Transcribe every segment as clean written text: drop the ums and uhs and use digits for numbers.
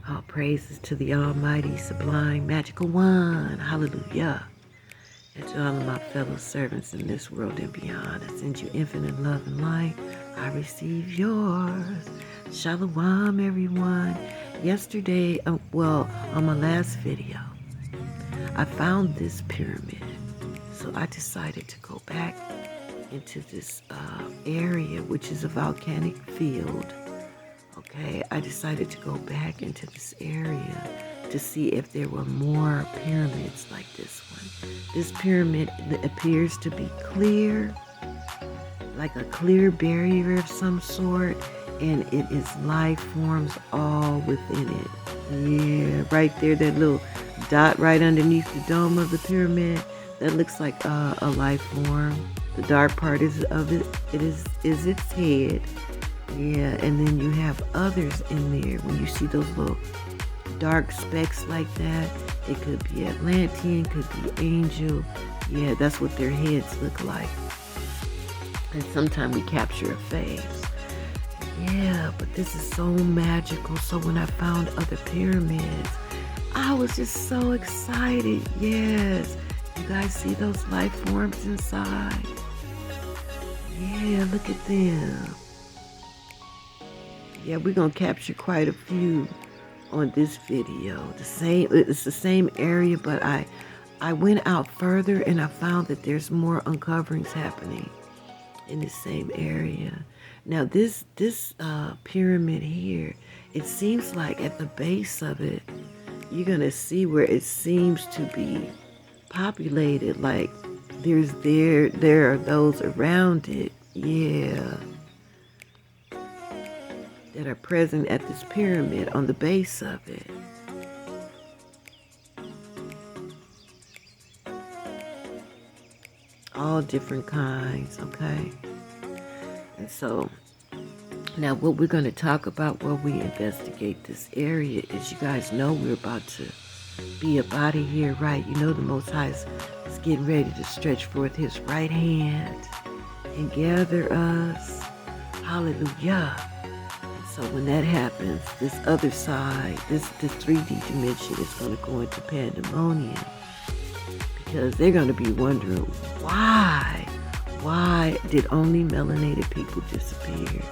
All praises to the Almighty, Sublime, Magical One. Hallelujah. And to all of my fellow servants in this world and beyond, I send you infinite love and light. I receive yours. Shalom, everyone. Yesterday, on my last video, I found this pyramid. So I decided to go back into this area, which is a volcanic field. Okay, I decided to go back into this area to see if there were more pyramids like this one. This pyramid appears to be clear, like a clear barrier of some sort, and it is life forms all within it. Yeah, right there, that little dot right underneath the dome of the pyramid, that looks like a life form. The dark part is its head. Yeah, and then you have others in there. When you see those little dark specks like that, it could be Atlantean, could be angel. Yeah, that's what their heads look like. And sometimes we capture a face. Yeah, but this is so magical. So when I found other pyramids, I was just so excited. Yes, you guys see those life forms inside? Yeah, look at them. Yeah, we're going to capture quite a few on this video. It's the same area, but I went out further and I found that there's more uncoverings happening in the same area. Now this pyramid here, it seems like at the base of it, you're going to see where it seems to be populated, like there are those around it. Yeah. That are present at this pyramid on the base of it. All different kinds, okay? And so, now what we're going to talk about while we investigate this area is, you guys know we're about to be up out of here, right? You know the Most High is getting ready to stretch forth his right hand and gather us. Hallelujah. So when that happens, this other side, the 3D dimension is going to go into pandemonium, because they're going to be wondering, why did only melanated people disappear?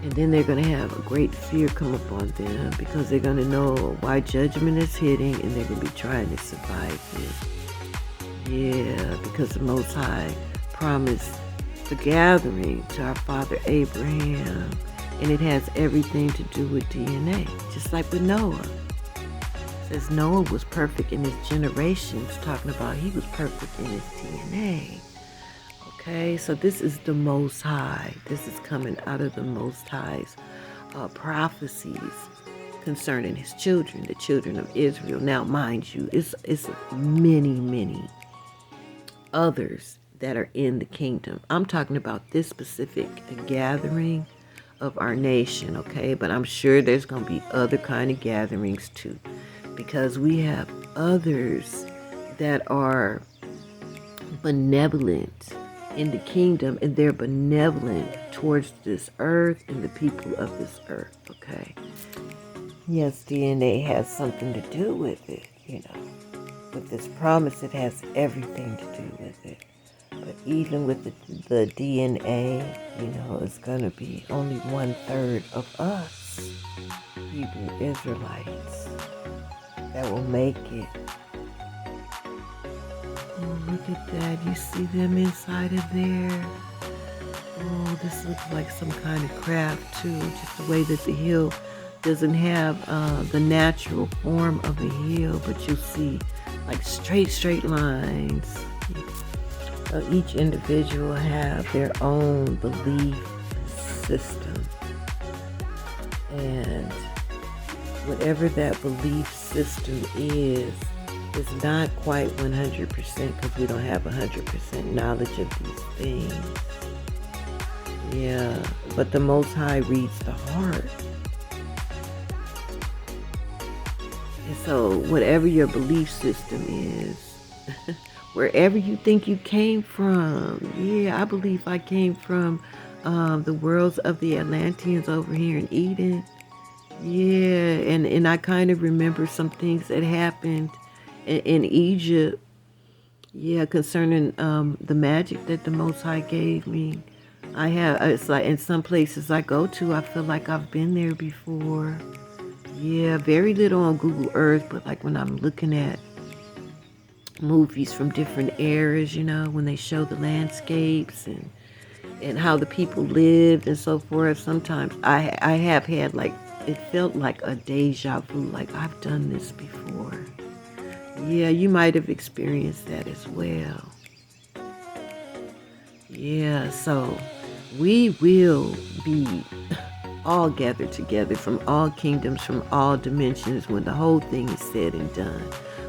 And then they're going to have a great fear come upon them, because they're going to know why judgment is hitting, and they're going to be trying to survive it. Yeah, because the Most High promised the gathering to our father Abraham, and it has everything to do with DNA, just like with Noah. It says Noah was perfect in his generations, talking about he was perfect in his DNA. Okay, so this is the Most High. This is coming out of the Most High's prophecies concerning his children, the children of Israel. Now, mind you, it's many others that are in the kingdom. I'm talking about this specific gathering of our nation, okay? But I'm sure there's going to be other kind of gatherings too, because we have others that are benevolent in the kingdom, and they're benevolent towards this earth and the people of this earth, okay? Yes, DNA has something to do with it, you know. With this promise, it has everything to do with it. But even with the DNA, you know, it's going to be only 1/3 of us, Hebrew Israelites, that will make it. Oh, look at that. You see them inside of there? Oh, this looks like some kind of craft, too. Just the way that the hill doesn't have the natural form of a hill, but you'll see like straight lines. Each individual have their own belief system, and whatever that belief system is not quite 100%, because we don't have 100% knowledge of these things. Yeah, but the Most High reads the heart. And so whatever your belief system is, wherever you think you came from. Yeah, I believe I came from the worlds of the Atlanteans over here in Eden. Yeah, and I kind of remember some things that happened in Egypt. Yeah, concerning the magic that the Most High gave me. It's like in some places I go to, I feel like I've been there before. Yeah, very little on Google Earth, but like when I'm looking at movies from different eras, when they show the landscapes and how the people lived and so forth, sometimes I have had like, it felt like a deja vu, like I've done this before. Yeah, you might have experienced that as well. Yeah, so we will be all gathered together from all kingdoms, from all dimensions when the whole thing is said and done.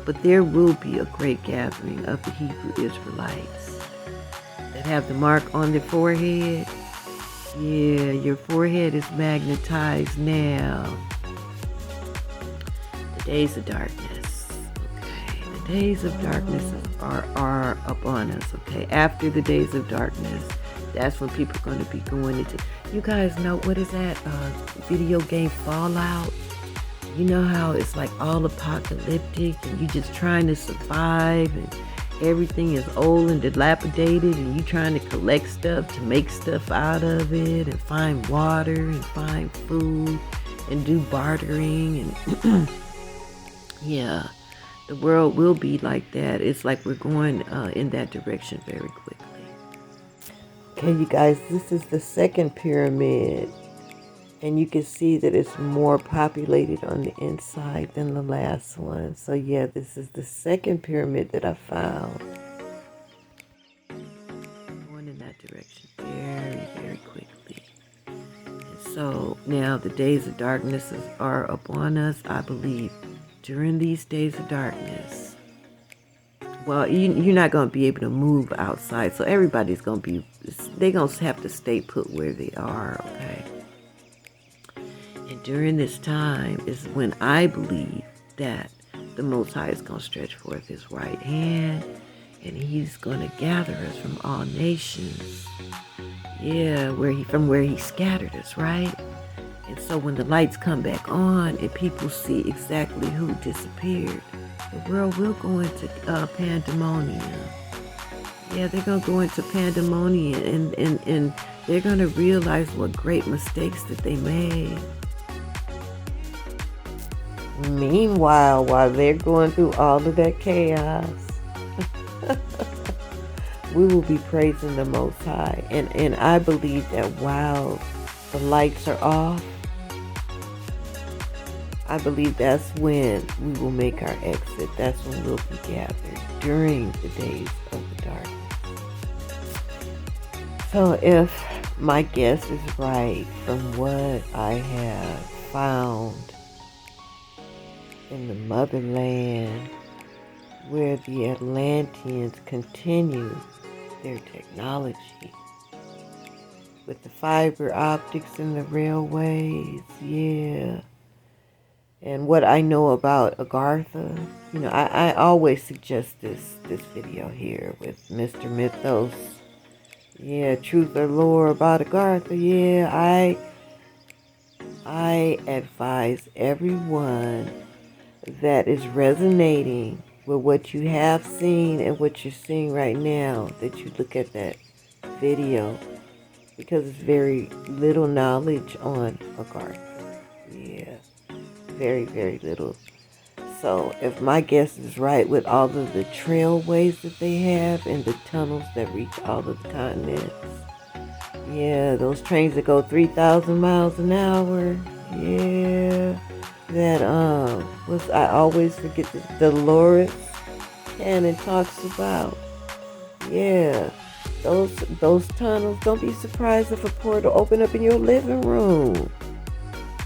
But there will be a great gathering of the Hebrew Israelites that have the mark on their forehead. Yeah, your forehead is magnetized now. The days of darkness. Okay, the days of darkness are upon us. Okay, after the days of darkness, that's when people are going to be going into. You guys know what is that video game Fallout? You know how it's like all apocalyptic and you just trying to survive and everything is old and dilapidated and you trying to collect stuff to make stuff out of it and find water and find food and do bartering and yeah, the world will be like that. It's like we're going in that direction very quickly. Okay, you guys, this is the second pyramid. And you can see that it's more populated on the inside than the last one. So yeah, this is the second pyramid that I found. Going in that direction very, very quickly. And so now the days of darkness are upon us, I believe. During these days of darkness, well, you're not going to be able to move outside. So everybody's going to be, they're going to have to stay put where they are, okay? And during this time is when I believe that the Most High is going to stretch forth his right hand and he's going to gather us from all nations. Yeah, from where he scattered us, right? And so when the lights come back on and people see exactly who disappeared, the world will go into pandemonium. Yeah, they're going to go into pandemonium and they're going to realize what great mistakes that they made. Meanwhile, while they're going through all of that chaos, we will be praising the Most High. And I believe that while the lights are off, I believe that's when we will make our exit. That's when we'll be gathered during the days of the darkness. So if my guess is right from what I have found in the motherland, where the Atlanteans continue their technology with the fiber optics and the railways, yeah. And what I know about Agartha, I always suggest this video here with Mr. Mythos. Yeah, truth or lore about Agartha. Yeah, I advise everyone that is resonating with what you have seen and what you're seeing right now that you look at that video, because it's very little knowledge on Agartha. Yeah, very, very little. So if my guess is right, with all of the trailways that they have and the tunnels that reach all of the continents, yeah, those trains that go 3,000 miles an hour, yeah, that I always forget the Dolores Cannon talks about. Yeah, those tunnels. Don't be surprised if a portal open up in your living room.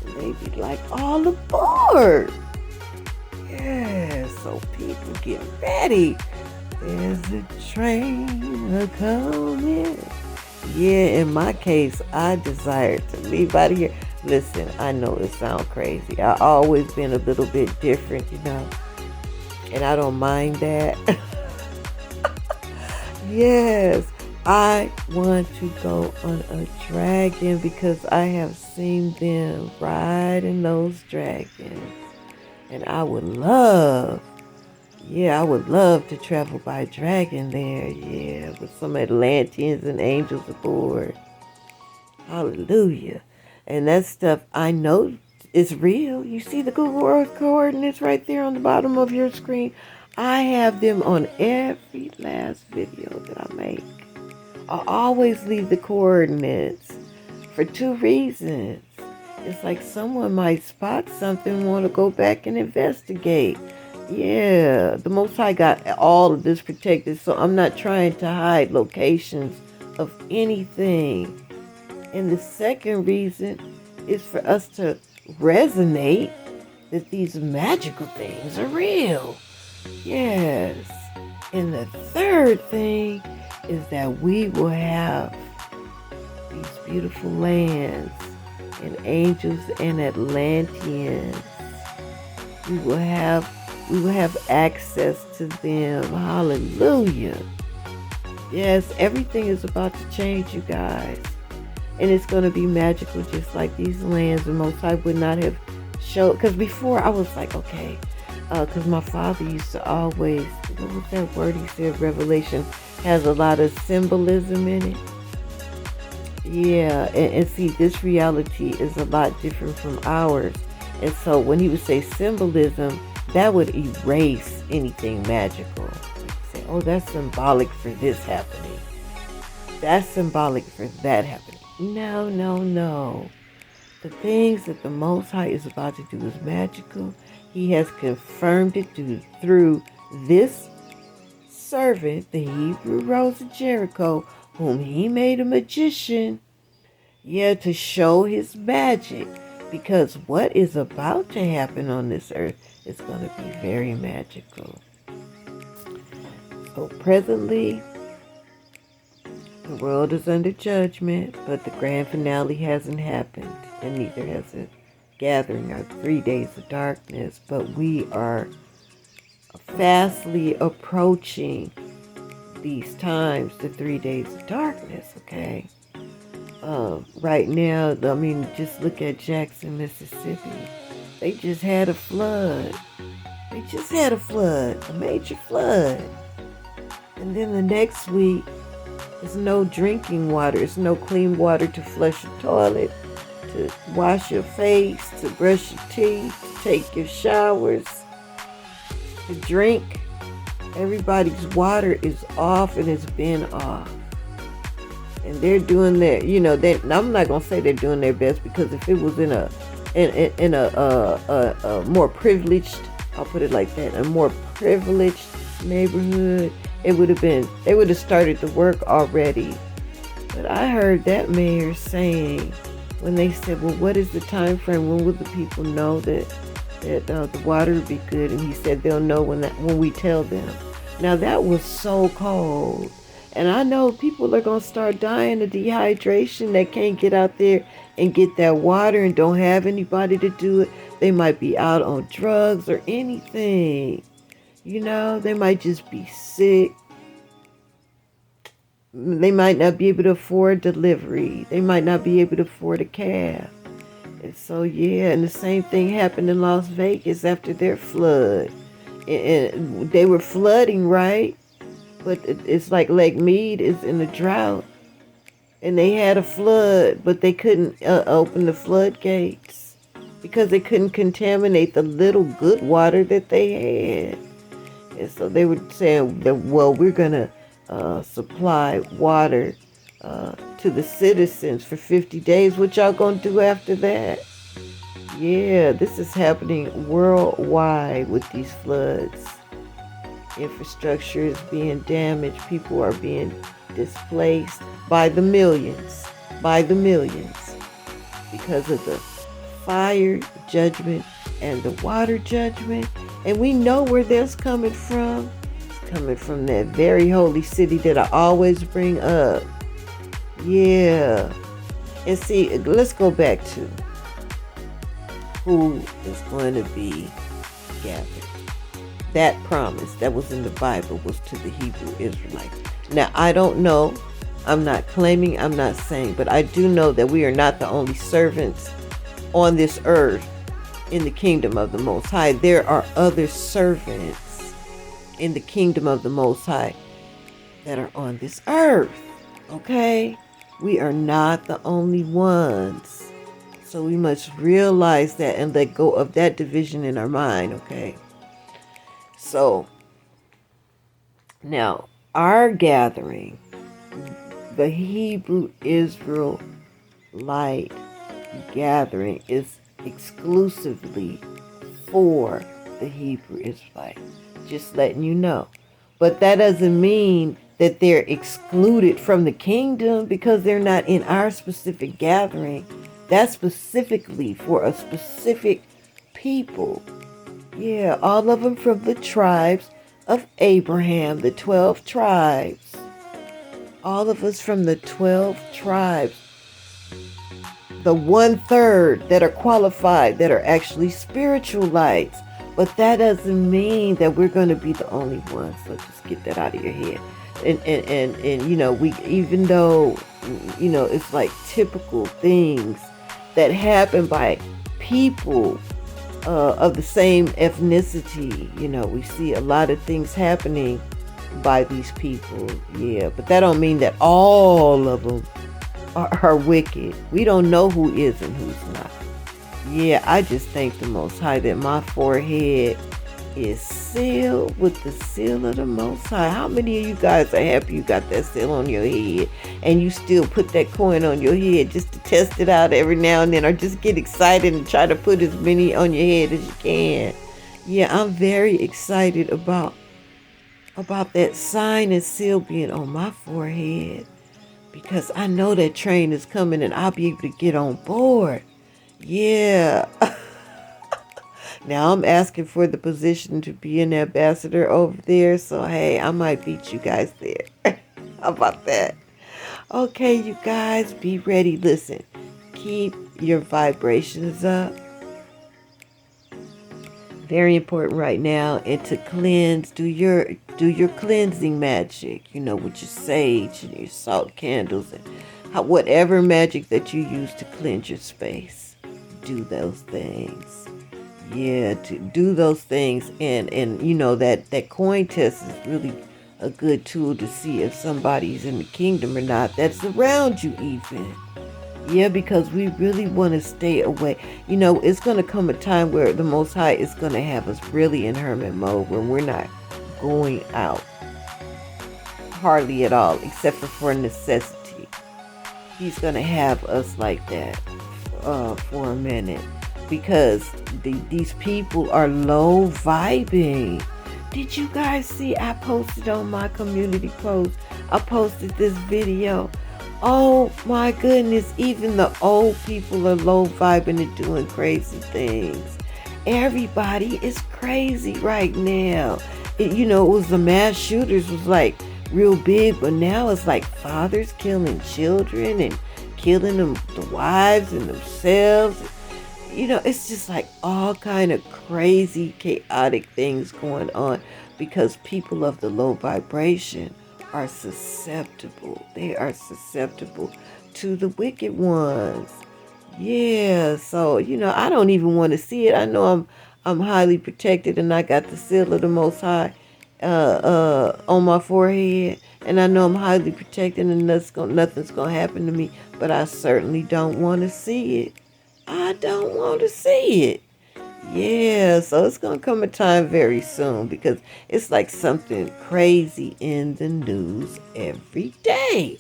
And they be like, all aboard. Yeah, so people get ready. There's a train a-coming. Yeah, in my case, I desire to leave out of here. Listen, I know it sounds crazy. I've always been a little bit different, and I don't mind that. Yes, I want to go on a dragon because I have seen them riding those dragons. And I would love to travel by dragon there, with some Atlanteans and angels aboard. Hallelujah. And that stuff I know is real. You see the Google Earth coordinates right there on the bottom of your screen? I have them on every last video that I make. I always leave the coordinates for two reasons. It's like someone might spot something, want to go back and investigate. Yeah, the Most High got all of this protected, so I'm not trying to hide locations of anything. And the second reason is for us to resonate that these magical things are real. Yes. And the third thing is that we will have these beautiful lands and angels and Atlanteans. We will have access to them. Hallelujah. Yes, everything is about to change, you guys. And it's going to be magical, just like these lands. The Most High would not have showed. Because before I was like, okay. Because my father used to always, what was that word he said? Revelation has a lot of symbolism in it. Yeah, and see, this reality is a lot different from ours. And so when he would say symbolism, that would erase anything magical. Say, oh, that's symbolic for this happening. That's symbolic for that happening. No. The things that the Most High is about to do is magical. He has confirmed it through this servant, the Hebrew Rose of Jericho, whom he made a magician, to show his magic. Because what is about to happen on this earth is going to be very magical. So presently, the world is under judgment, but the grand finale hasn't happened, and neither has the gathering of 3 days of darkness. But we are fastly approaching these times, the 3 days of darkness, okay? Right now, just look at Jackson, Mississippi. They just had a flood. A major flood. And then the next week, there's no drinking water. There's no clean water to flush your toilet, to wash your face, to brush your teeth, to take your showers, to drink. Everybody's water is off and it's been off. And they're doing their, I'm not going to say they're doing their best, because if it was in a more privileged, I'll put it like that, a more privileged neighborhood, they would have started the work already. But I heard that mayor saying, when they said, well, what is the time frame? When will the people know that the water will be good? And he said they'll know when we tell them. Now that was so cold. And I know people are going to start dying of dehydration that can't get out there and get that water and don't have anybody to do it. They might be out on drugs or anything. They might just be sick. They might not be able to afford delivery. They might not be able to afford a cab. And so, and the same thing happened in Las Vegas after their flood. And they were flooding, right? But it's like Lake Mead is in a drought. And they had a flood, but they couldn't open the floodgates because they couldn't contaminate the little good water that they had. And so they were saying that, well, we're going to supply water to the citizens for 50 days. What y'all going to do after that? Yeah, this is happening worldwide with these floods. Infrastructure is being damaged. People are being displaced by the millions, because of the fire judgment and the water judgment. And we know where that's coming from. It's coming from that very holy city that I always bring up. Yeah. And see, let's go back to who is going to be gathered. That promise that was in the Bible was to the Hebrew Israelites. Now, I don't know I'm not claiming, I'm not saying, but I do know that we are not the only servants on this earth in the kingdom of the Most High. There are other servants in the kingdom of the Most High that are on this earth. Okay? We are not the only ones. So we must realize that and let go of that division in our mind. Okay? So, now, our gathering, the Hebrew Israelite gathering, is exclusively for the Hebrew Israelite. Just letting you know. But that doesn't mean that they're excluded from the kingdom because they're not in our specific gathering. That's specifically for a specific people. Yeah, all of them from the tribes of Abraham, the 12 tribes. All of us from the 12 tribes. The 1/3 that are qualified, that are actually spiritual lights. But that doesn't mean that we're going to be the only ones. So just get that out of your head. And you know, we, even though, you know, it's like typical things that happen by people of the same ethnicity. You know, we see a lot of things happening by these people. Yeah, but that don't mean that all of them are wicked. We don't know who is and who's not. Yeah, I just thank the Most High that my forehead is sealed with the seal of the Most High. How many of you guys are happy you got that seal on your head and you still put that coin on your head just to test it out every now and then, or just get excited and try to put as many on your head as you can? Yeah, I'm very excited about that sign and seal being on my forehead, because I know that train is coming and I'll be able to get on board. Yeah. Now I'm asking for the position to be an ambassador over there. So, hey, I might beat you guys there. How about that? Okay, you guys, be ready. Listen, keep your vibrations up. Very important right now. And to cleanse, do your cleansing magic, you know, with your sage and your salt candles and whatever magic that you use to cleanse your space. Do those things. Yeah, to do those things. And you know, that coin test is really a good tool to see if somebody's in the kingdom or not, that's around you even. Yeah, because we really want to stay away. You know, it's going to come a time where the Most High is going to have us really in hermit mode, when we're not going out hardly at all, except for necessity. He's going to have us like that for a minute, because these people are low vibing. Did you guys see? I posted on my community post. I posted this video. Oh my goodness, even the old people are low vibing and doing crazy things. Everybody is crazy right now. You know, it was the mass shooters was like real big, but now it's like fathers killing children and killing them, the wives and themselves. You know, it's just like all kind of crazy, chaotic things going on, because people of the low vibration are susceptible. They are susceptible to the wicked ones. Yeah, so, you know, I don't even want to see it. I know I'm highly protected, and I got the seal of the Most High on my forehead, and I know I'm highly protected and nothing's gonna happen to me, but I certainly don't want to see it. I don't want to see it. Yeah, so it's going to come a time very soon, because it's like something crazy in the news every day.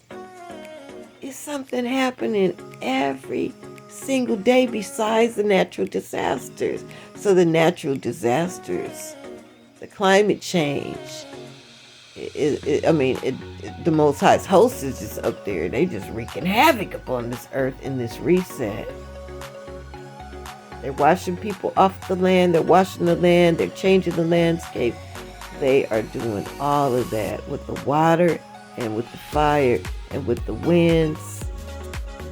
It's something happening every single day besides the natural disasters. So the natural disasters, the climate change, the Most High's host is just up there. They just wreaking havoc upon this earth in this reset. They're washing people off the land. They're washing the land. They're changing the landscape. They are doing all of that with the water and with the fire and with the winds.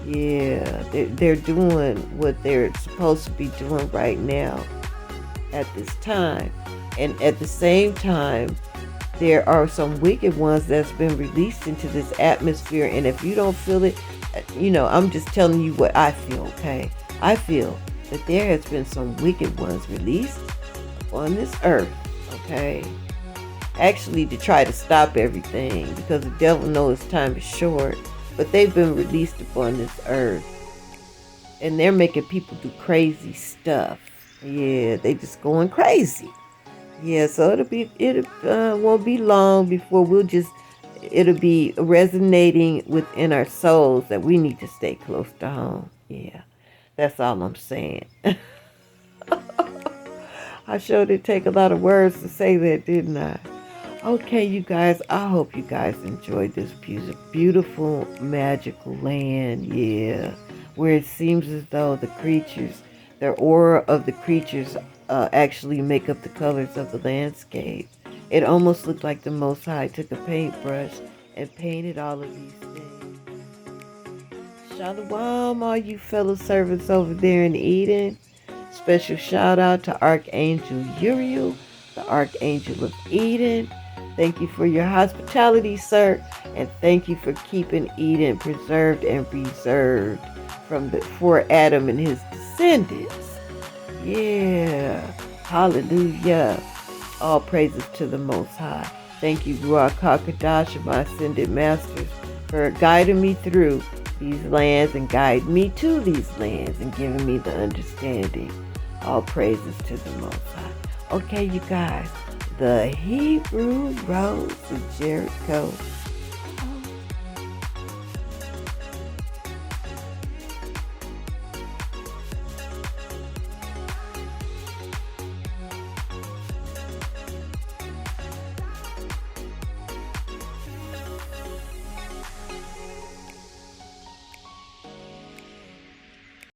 Yeah, they're doing what they're supposed to be doing right now at this time. And at the same time, there are some wicked ones that's been released into this atmosphere. And if you don't feel it, I'm just telling you what I feel, okay? I feel that there has been some wicked ones released on this earth, okay? Actually, to try to stop everything, because the devil knows time is short. But they've been released upon this earth, and they're making people do crazy stuff. Yeah, they just going crazy. Yeah, so it won't be long before it'll be resonating within our souls that we need to stay close to home. Yeah, that's all I'm saying. I sure did take a lot of words to say that, didn't I? Okay, you guys, I hope you guys enjoyed this beautiful, magical land, yeah, where it seems as though the aura of the creatures actually make up the colors of the landscape. It almost looked like the Most High took a paintbrush and painted all of these things. Shalom, all you fellow servants over there in Eden. Special shout out to Archangel Uriel, the Archangel of Eden. Thank you for your hospitality, sir, and thank you for keeping Eden preserved and preserved for Adam and his descendants. Yeah, hallelujah. All praises to the Most High. Thank you, Ruach HaKodesh, my ascended masters, for guiding me through these lands and guiding me to these lands and giving me the understanding. All praises to the Most High. Okay, you guys. The Hebrew Rose of Jericho